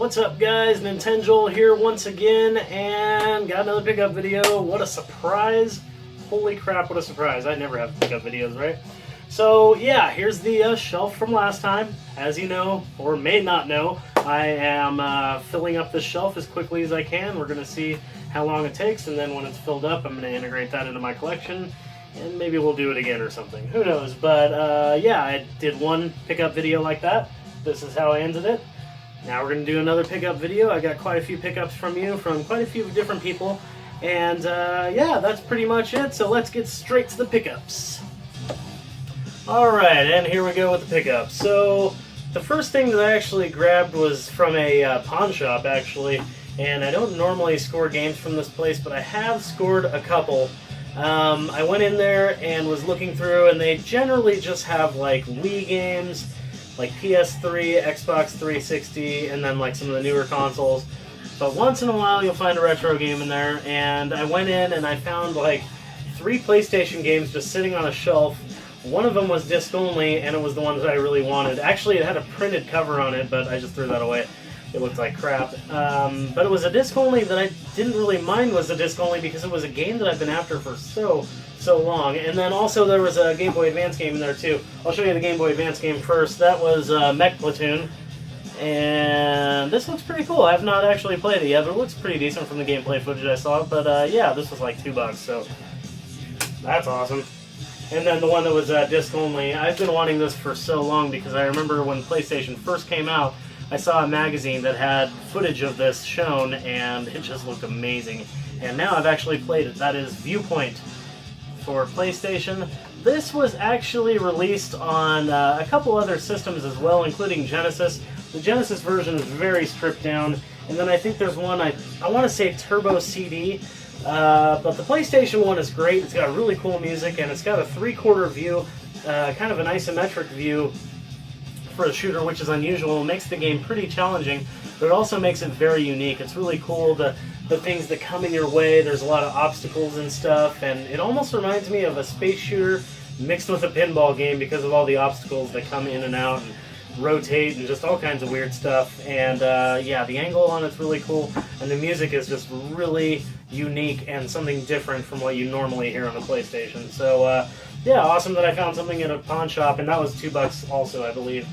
What's up guys, Nintenjoel here once again, and got another pickup video. What a surprise. Holy crap, what a surprise. I never have pickup videos, right? So yeah, here's the shelf from last time. As you know, or may not know, I am filling up the shelf as quickly as I can. We're going to see how long it takes, and then when it's filled up, I'm going to integrate that into my collection, and maybe we'll do it again or something. Who knows? But yeah, I did one pickup video like that. This is how I ended it. Now we're going to do another pickup video. I got quite a few pickups from you, from quite a few different people. And yeah, that's pretty much it. So let's get straight to the pickups. Alright, and here we go with the pickups. So the first thing that I actually grabbed was from a pawn shop, actually. And I don't normally score games from this place, but I have scored a couple. I went in there and was looking through, and they generally just have like Wii games, like PS3, Xbox 360, and then like some of the newer consoles. But once in a while you'll find a retro game in there, and I went in and I found like 3 PlayStation games just sitting on a shelf. One of them was disc only, and it was the one that I really wanted. Actually, it had a printed cover on it, but I just threw that away. It looked like crap. But it was a disc only that I didn't really mind was a disc only because it was a game that I've been after for so long. And then also there was a Game Boy Advance game in there too. I'll show you the Game Boy Advance game first. That was Mech Platoon. And this looks pretty cool. I have not actually played it yet, but it looks pretty decent from the gameplay footage I saw. But yeah, this was like $2, so that's awesome. And then the one that was disc only, I've been wanting this for so long because I remember when PlayStation first came out, I saw a magazine that had footage of this shown, and it just looked amazing. And now I've actually played it. That is Viewpoint for PlayStation. This was actually released on a couple other systems as well, including Genesis. The Genesis version is very stripped down, and then I think there's one, I want to say Turbo CD, but the PlayStation one is great. It's got really cool music, and it's got a 3/4 view, kind of an isometric view for a shooter, which is unusual. It makes the game pretty challenging, but it also makes it very unique. It's really cool, the things that come in your way. There's a lot of obstacles and stuff, and it almost reminds me of a space shooter mixed with a pinball game because of all the obstacles that come in and out and rotate and just all kinds of weird stuff. And yeah, the angle on it's really cool, and the music is just really unique and something different from what you normally hear on a PlayStation. So yeah, awesome that I found something in a pawn shop, and that was $2 also, I believe.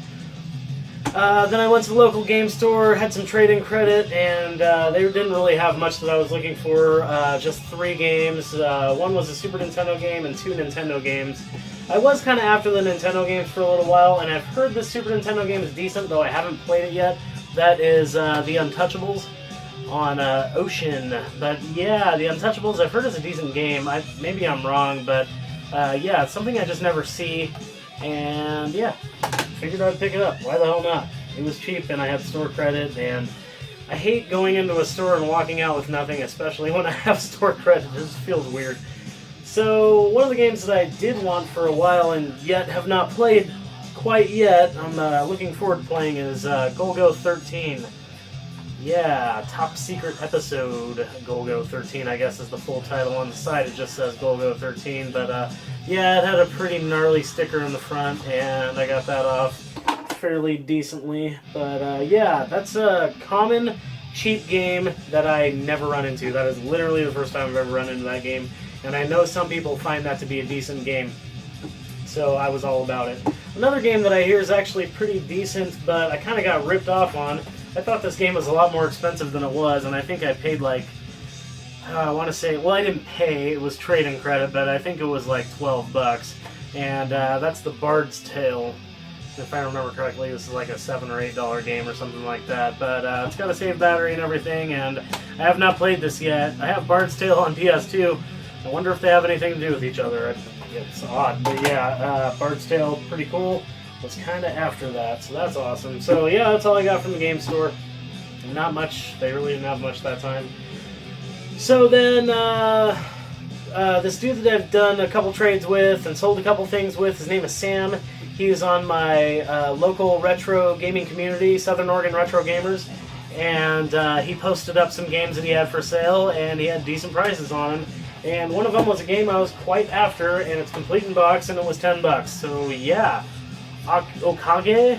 Then I went to the local game store, had some trade-in credit, and they didn't really have much that I was looking for. Just 3 games. One was a Super Nintendo game and 2 Nintendo games. I was kind of after the Nintendo games for a little while, and I've heard the Super Nintendo game is decent, though I haven't played it yet. That is The Untouchables on Ocean. But yeah, The Untouchables I've heard is a decent game. Maybe I'm wrong, but yeah, it's something I just never see. And yeah, figured I'd pick it up. Why the hell not? It was cheap, and I had store credit, and I hate going into a store and walking out with nothing, especially when I have store credit. It just feels weird. So one of the games that I did want for a while and yet have not played quite yet, I'm looking forward to playing, is Golgo 13. Yeah, Top Secret Episode Golgo 13, I guess is the full title. On the side it just says Golgo 13, but yeah, it had a pretty gnarly sticker in the front, and I got that off fairly decently. But yeah, that's a common, cheap game that I never run into. That is literally the first time I've ever run into that game, and I know some people find that to be a decent game, so I was all about it. Another game that I hear is actually pretty decent, but I kind of got ripped off on. I thought this game was a lot more expensive than it was, and I think I paid like, I want to say, well, I didn't pay, it was trade-in credit, but I think it was like $12. And that's the Bard's Tale. If I remember correctly, this is like a $7 or $8 game or something like that. But it's got a save battery and everything, and I have not played this yet. I have Bard's Tale on PS2. I wonder if they have anything to do with each other. It's odd, but yeah, Bard's Tale, pretty cool. Was kind of after that, so that's awesome. So yeah, that's all I got from the game store. Not much. They really didn't have much that time. So then this dude that I've done a couple trades with and sold a couple things with, his name is Sam. He's on my local retro gaming community, Southern Oregon Retro Gamers, and he posted up some games that he had for sale, and he had decent prices on them. And one of them was a game I was quite after, and it's complete in box, and it was $10. So yeah. Okage?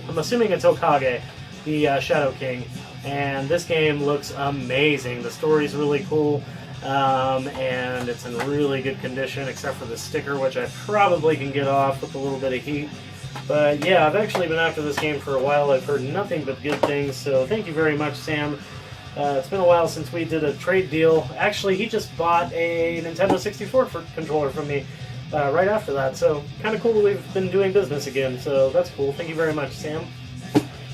I'm assuming it's Okage. the Shadow King. And this game looks amazing. The story's really cool, and it's in really good condition, except for the sticker, which I probably can get off with a little bit of heat. But yeah, I've actually been after this game for a while. I've heard nothing but good things, so thank you very much, Sam. It's been a while since we did a trade deal. Actually, he just bought a Nintendo 64 controller from me right after that, so kind of cool we've been doing business again, so that's cool. Thank you very much, Sam.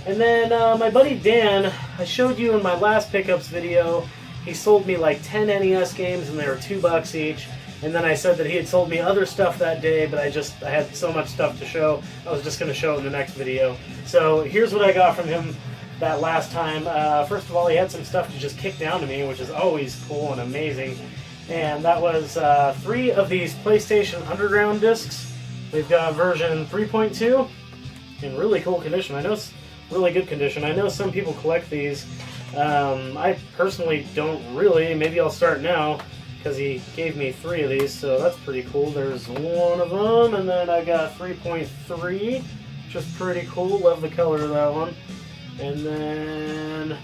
And then my buddy Dan, I showed you in my last pickups video, he sold me like 10 NES games and they were $2 each. And then I said that he had sold me other stuff that day, but I had so much stuff to show, I was just going to show it in the next video. So here's what I got from him that last time. First of all, he had some stuff to just kick down to me, which is always cool and amazing. And that was 3 of these PlayStation Underground discs. We've got version 3.2 in really cool condition. I know it's really good condition. I know some people collect these. I personally don't really. Maybe I'll start now, because he gave me 3 of these, so that's pretty cool. There's one of them, and then I got 3.3, which is pretty cool. Love the color of that one. And then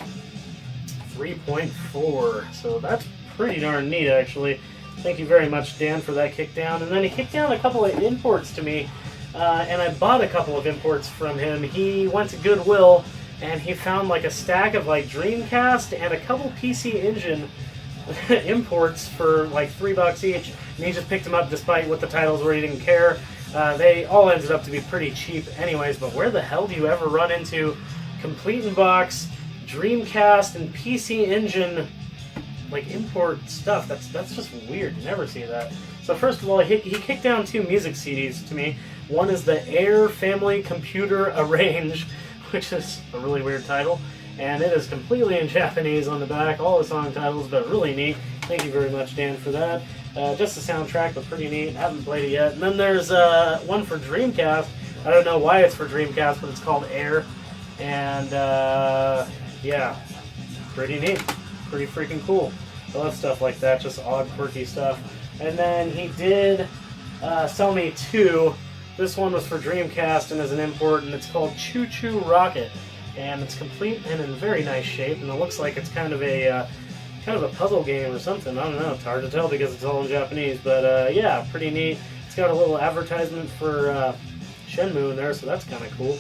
3.4, so that's pretty darn neat, actually. Thank you very much, Dan, for that kick down. And then he kicked down a couple of imports to me, and I bought a couple of imports from him. He went to Goodwill, and he found like a stack of like Dreamcast and a couple PC Engine imports for like $3 each, and he just picked them up despite what the titles were. He didn't care. They all ended up to be pretty cheap anyways, but where the hell do you ever run into complete in box Dreamcast and PC Engine like import stuff? That's just weird. You never see that. So first of all, he kicked down 2 music CDs to me. One is the Air Family Computer Arrange, which is a really weird title, and it is completely in Japanese on the back, all the song titles, but really neat. Thank you very much, Dan, for that. Just a soundtrack, but pretty neat. Haven't played it yet. And then there's one for Dreamcast. I don't know why it's for Dreamcast, but it's called Air. And yeah, pretty neat. Pretty freaking cool. I love stuff like that, just odd, quirky stuff. And then he did sell me 2. This one was for Dreamcast and is an import, and it's called Choo Choo Rocket. And it's complete and in very nice shape, and it looks like it's kind of a puzzle game or something. I don't know. It's hard to tell because it's all in Japanese, but yeah, pretty neat. It's got a little advertisement for Shenmue in there, so that's kind of cool.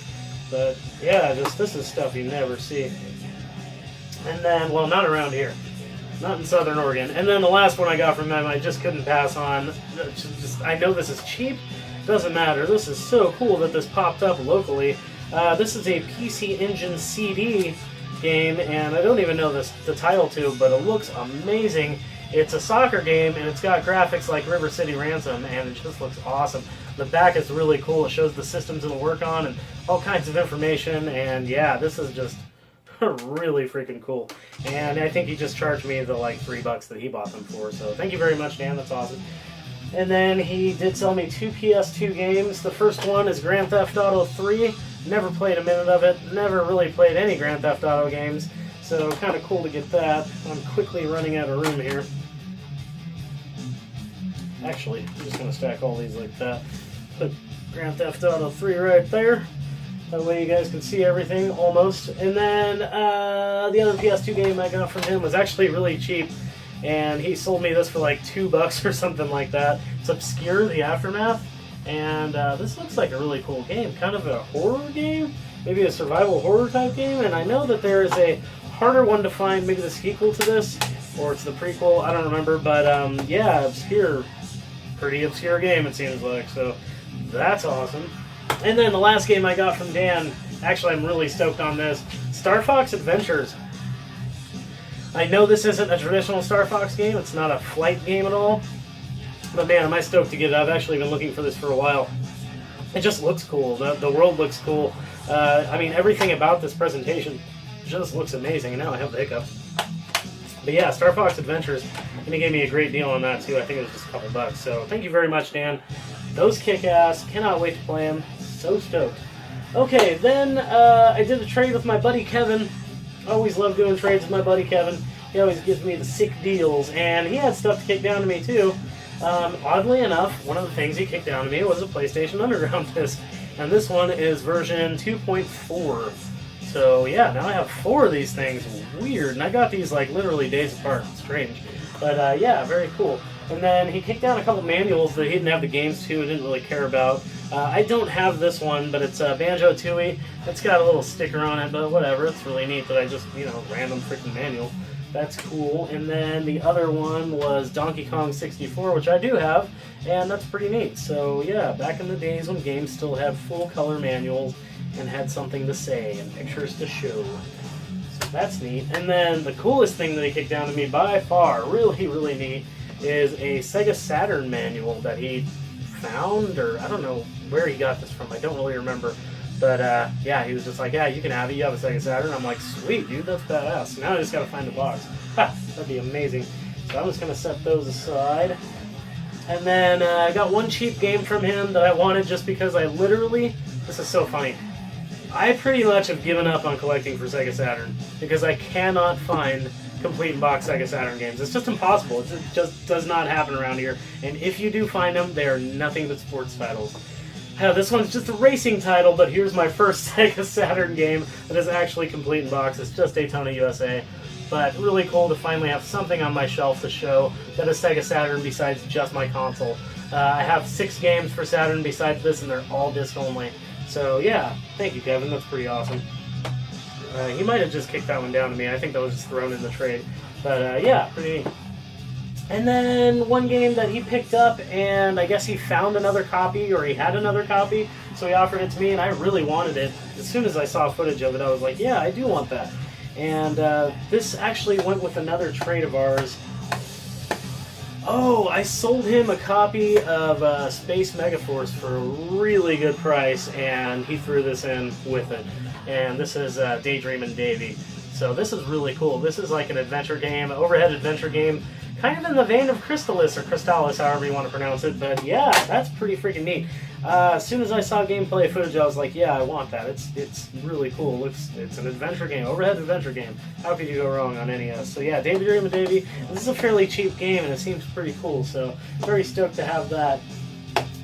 But yeah, this is stuff you never see. And then, well, not around here. Not in Southern Oregon. And then the last one I got from them, I just couldn't pass on. I know this is cheap. Doesn't matter. This is so cool that this popped up locally. This is a PC Engine CD game, and I don't even know the title to it, but it looks amazing. It's a soccer game, and it's got graphics like River City Ransom, and it just looks awesome. The back is really cool. It shows the systems it'll work on and all kinds of information, and yeah, this is just really freaking cool. And I think he just charged me the like $3 that he bought them for, so thank you very much, Dan. That's awesome. And then he did sell me 2 PS2 games. The first one is Grand Theft Auto 3. Never played a minute of it. Never really played any Grand Theft Auto games. So kind of cool to get that. I'm quickly running out of room here. Actually, I'm just going to stack all these like that. Put Grand Theft Auto 3 right there. That way you guys can see everything, almost. And then the other PS2 game I got from him was actually really cheap. And he sold me this for like $2 or something like that. It's Obscure: The Aftermath. And this looks like a really cool game. Kind of a horror game? Maybe a survival horror type game? And I know that there is a harder one to find, maybe the sequel to this, or it's the prequel, I don't remember. But yeah, Obscure. Pretty obscure game, it seems like. So that's awesome. And then the last game I got from Dan, actually I'm really stoked on this, Star Fox Adventures. I know this isn't a traditional Star Fox game, it's not a flight game at all, but man, am I stoked to get it. I've actually been looking for this for a while. It just looks cool, the world looks cool. I mean, everything about this presentation just looks amazing, and now I have the hiccups. But yeah, Star Fox Adventures, and he gave me a great deal on that too. I think it was just a couple bucks, so thank you very much, Dan. Those kick ass, cannot wait to play them, so stoked. Okay, then I did a trade with my buddy Kevin. Always love doing trades with my buddy Kevin. He always gives me the sick deals, and he had stuff to kick down to me too. Oddly enough, one of the things he kicked down to me was a PlayStation Underground disc, and this one is version 2.4. So yeah, now I have 4 of these things. Weird. And I got these like literally days apart. Strange. But yeah, very cool. And then he kicked down a couple manuals that he didn't have the games to, didn't really care about. I don't have this one, but it's Banjo-Tooie. It's got a little sticker on it, but whatever. It's really neat that I just, random freaking manual. That's cool. And then the other one was Donkey Kong 64, which I do have, and that's pretty neat. So yeah, back in the days when games still had full color manuals and had something to say and pictures to show. So that's neat. And then the coolest thing that he kicked down to me by far, really, really neat, is a Sega Saturn manual that he found, or I don't know where he got this from. I don't really remember. But yeah, he was just like, yeah, you can have it. You have a Sega Saturn. I'm like, sweet, dude, that's badass. Now I just gotta find the box. Ha, that'd be amazing. So I'm just gonna set those aside. And then I got one cheap game from him that I wanted just because I literally, this is so funny, I pretty much have given up on collecting for Sega Saturn because I cannot find complete box Sega Saturn games. It's just impossible. It just does not happen around here. And if you do find them, they are nothing but sports titles. This one's just a racing title, but here's my first Sega Saturn game that is actually complete in box. It's just Daytona USA. But really cool to finally have something on my shelf to show that is Sega Saturn besides just my console. I have 6 games for Saturn besides this, and they're all disc only. So yeah, thank you, Kevin. That's pretty awesome. He might have just kicked that one down to me. I think that was just thrown in the trade. But yeah, pretty neat. And then one game that he picked up, and I guess he found another copy, or he had another copy, so he offered it to me, and I really wanted it. As soon as I saw footage of it, I was like, yeah, I do want that. And this actually went with another trade of ours. Oh, I sold him a copy of Space Megaforce for a really good price, and he threw this in with it. And this is Daydreamin' Davy. So this is really cool. This is like an adventure game, overhead adventure game, kind of in the vein of Crystalis, or Crystalis, however you want to pronounce it. But yeah, that's pretty freaking neat. As soon as I saw gameplay footage, I was like, yeah, I want that. It's really cool. It's an adventure game, overhead adventure game. How could you go wrong on NES? So yeah, Daydreamin' Davy. This is a fairly cheap game, and it seems pretty cool. So very stoked to have that.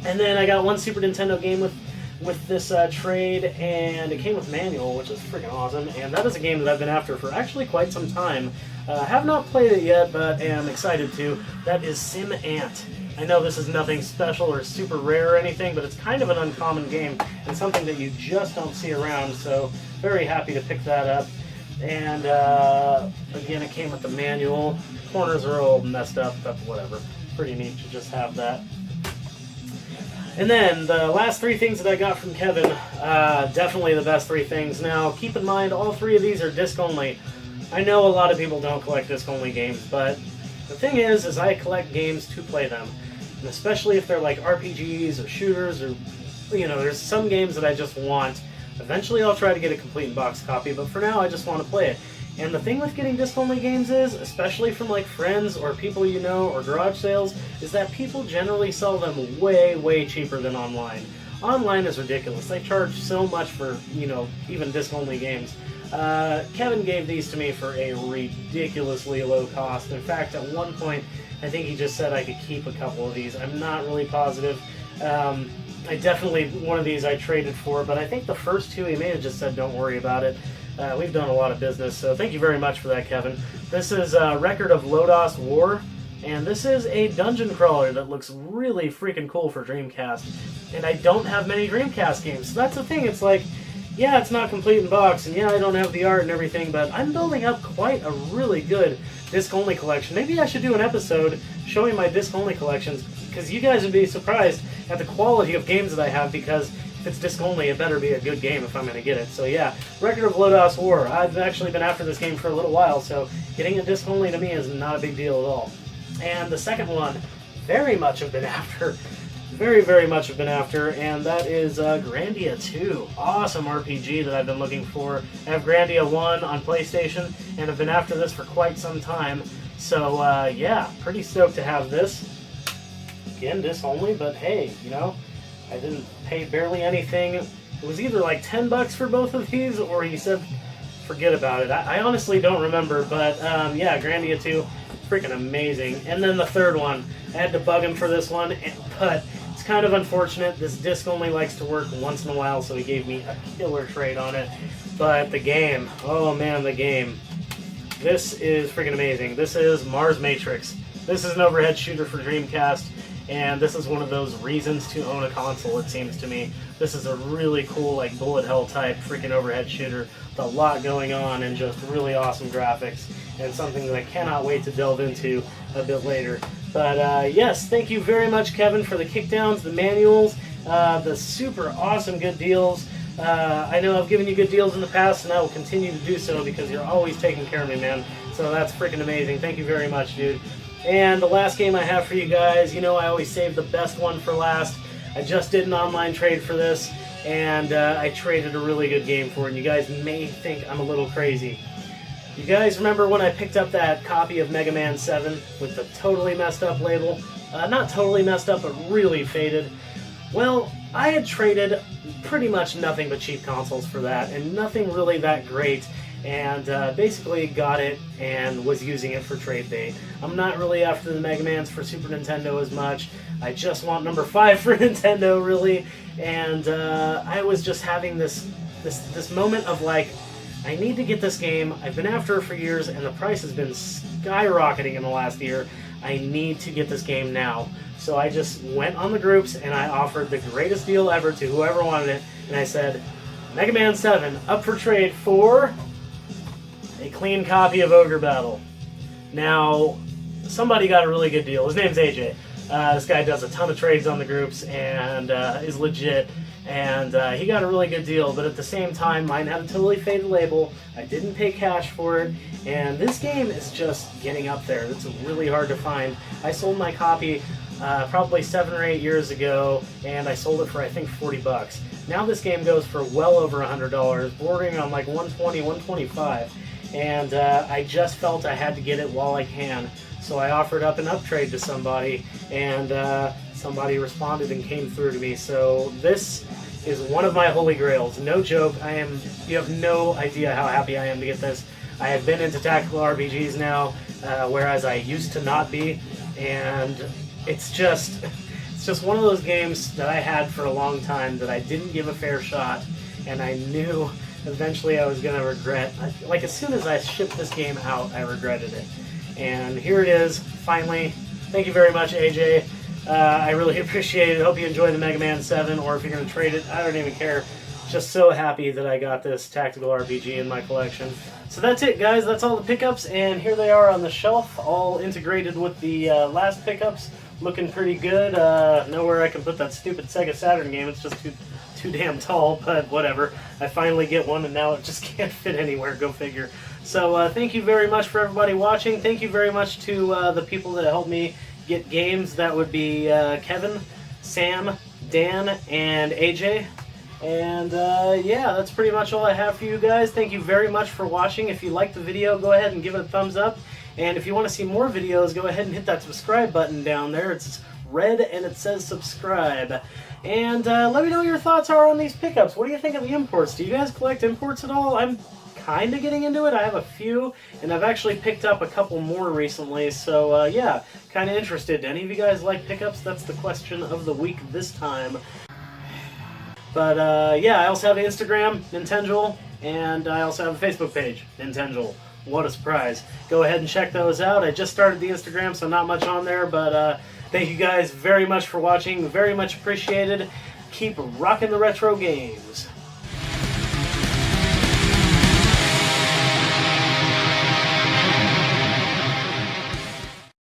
And then I got one Super Nintendo game with this trade, and it came with manual, which is freaking awesome. And that is a game that I've been after for actually quite some time. Have not played it yet, but am excited to. That is Sim Ant. I know this is nothing special or super rare or anything, but it's kind of an uncommon game and something that you just don't see around, so very happy to pick that up. And again, it came with the manual. Corners are all messed up, but whatever. Pretty neat to just have that. And then the last 3 things that I got from Kevin, definitely the best 3 things. Now, keep in mind, all 3 of these are disc only. I know a lot of people don't collect disc only games, but the thing is I collect games to play them. And especially if they're like RPGs or shooters, or, there's some games that I just want. Eventually I'll try to get a complete in box copy, but for now I just want to play it. And the thing with getting disc only games is, especially from like friends or people you know or garage sales, is that people generally sell them way, way cheaper than online. Online is ridiculous. They charge so much for, even disc only games. Kevin gave these to me for a ridiculously low cost. In fact, at one point, I think he just said I could keep a couple of these. I'm not really positive. I definitely, one of these I traded for, but I think the first 2 he may have just said don't worry about it. We've done a lot of business, so thank you very much for that, Kevin. This is Record of Lodos War, and this is a dungeon crawler that looks really freaking cool for Dreamcast. And I don't have many Dreamcast games, so that's the thing. It's like, yeah, it's not complete in box, and yeah, I don't have the art and everything, but I'm building up quite a really good disc-only collection. Maybe I should do an episode showing my disc-only collections, because you guys would be surprised at the quality of games that I have, because if it's disc-only, it better be a good game if I'm going to get it. So yeah, Record of Lodos War. I've actually been after this game for a little while, so getting it disc-only to me is not a big deal at all. And the second one, very much have been after. Very, very much have been after, and that is Grandia 2. Awesome RPG that I've been looking for. I have Grandia 1 on PlayStation, and have been after this for quite some time. So, yeah, pretty stoked to have this. Again, disc only, but hey, I didn't pay barely anything. It was either like $10 for both of these, or he said forget about it. I honestly don't remember, but yeah, Grandia 2, freaking amazing. And then the third one, I had to bug him for this one, but it's kind of unfortunate. This disc only likes to work once in a while, so he gave me a killer trade on it. But the game, oh man, the game. This is freaking amazing. This is Mars Matrix. This is an overhead shooter for Dreamcast, and this is one of those reasons to own a console, it seems to me. This is a really cool, like, bullet hell type freaking overhead shooter with a lot going on and just really awesome graphics, and something that I cannot wait to delve into a bit later. But yes, thank you very much, Kevin, for the kickdowns, the manuals, the super awesome good deals. I know I've given you good deals in the past, and I will continue to do so because you're always taking care of me, man. So that's freaking amazing. Thank you very much, dude. And the last game I have for you guys, you know I always save the best one for last. I just did an online trade for this, and I traded a really good game for it, and you guys may think I'm a little crazy. You guys remember when I picked up that copy of Mega Man 7 with the totally messed up label? Not totally messed up, but really faded. Well, I had traded pretty much nothing but cheap consoles for that, and nothing really that great, and basically got it and was using it for trade bait. I'm not really after the Mega Mans for Super Nintendo as much. I just want number 5 for Nintendo, really, and I was just having this moment of like, I need to get this game. I've been after it for years, and the price has been skyrocketing in the last year. I need to get this game now. So I just went on the groups, and I offered the greatest deal ever to whoever wanted it, and I said, Mega Man 7, up for trade for a clean copy of Ogre Battle. Now, somebody got a really good deal. His name's AJ. This guy does a ton of trades on the groups, and is legit. And he got a really good deal, but at the same time, mine had a totally faded label. I didn't pay cash for it, and this game is just getting up there. It's really hard to find. I sold my copy probably 7 or 8 years ago, and I sold it for, I think, 40 bucks. Now this game goes for well over $100, bordering on like 120, 125, and I just felt I had to get it while I can. So I offered up an uptrade to somebody, and somebody responded and came through to me. So this is one of my holy grails. No joke. You have no idea how happy I am to get this. I have been into tactical RPGs now, whereas I used to not be, and it's just one of those games that I had for a long time that I didn't give a fair shot, and I knew eventually I was going to regret. Like, as soon as I shipped this game out, I regretted it. And here it is, finally. Thank you very much, AJ. I really appreciate it. Hope you enjoy the Mega Man 7, or if you're going to trade it, I don't even care. Just so happy that I got this tactical RPG in my collection. So that's it, guys. That's all the pickups, and here they are on the shelf, all integrated with the last pickups. Looking pretty good. Nowhere I can put that stupid Sega Saturn game. It's just too damn tall, but whatever. I finally get one, and now it just can't fit anywhere. Go figure. So thank you very much for everybody watching. Thank you very much to the people that helped me get games. That would be Kevin, Sam, Dan, and AJ. And yeah, that's pretty much all I have for you guys. Thank you very much for watching. If you liked the video, go ahead and give it a thumbs up. And if you want to see more videos, go ahead and hit that subscribe button down there. It's red and it says subscribe. And let me know what your thoughts are on these pickups. What do you think of the imports? Do you guys collect imports at all? I'm kind of getting into it. I have a few, and I've actually picked up a couple more recently. So yeah, kind of interested. Do any of you guys like pickups? That's the question of the week this time. But yeah, I also have an Instagram, Nintenjoel, and I also have a Facebook page, Nintenjoel. What a surprise. Go ahead and check those out. I just started the Instagram, so not much on there, but thank you guys very much for watching. Very much appreciated. Keep rocking the retro games.